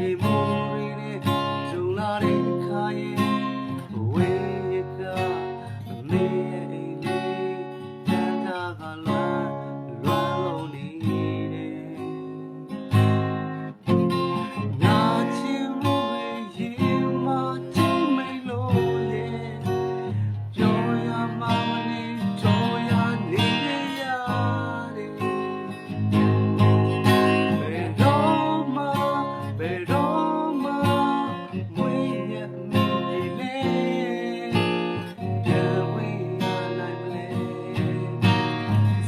ပြေမှုတွေနဲ့ကြုံလာတဲ့အခါရဲ့ဝေးကမေးရဲ့အိမ်လေးတန်တာကလွမ်းလုံးနေတယ်နာချင်မှုတွေရင်မချင်မိလို့ရဲ့ပြောရမှမနေတော့ရနေရတယ်ဘယ်တော့မှမွေးရမင်းလေပြန်ဝင်ရနိုင်မလဲ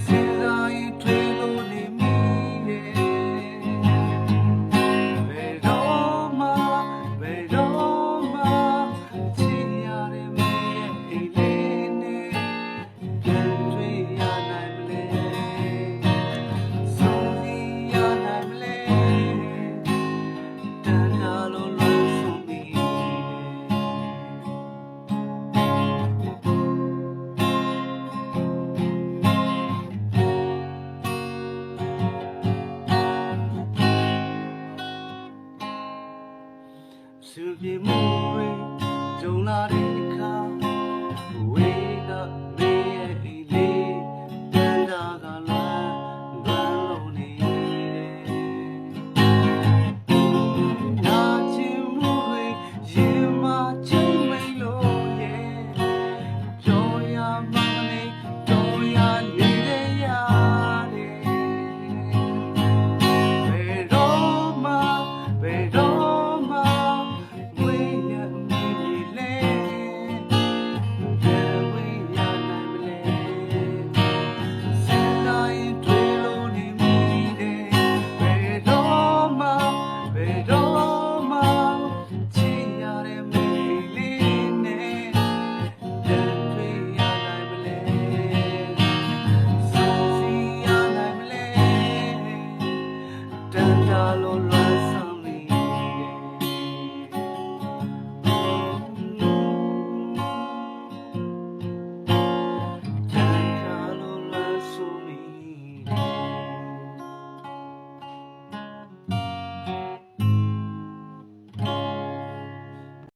စဉ်းစားရင်ထွေးလို့နေမိရဲ့ဘယ်တော့မှချစ်ရတဲ့မင်းရဲ့အိမ်လေးနဲ့ပြန်တွေ့ရနိုင်မလဲဆုံးဖြတ်ရနိုင်မလဲတန်တာလုံးလုံးဆုံးပြီးသူပြေမှုတွေကြုံလာတဲ့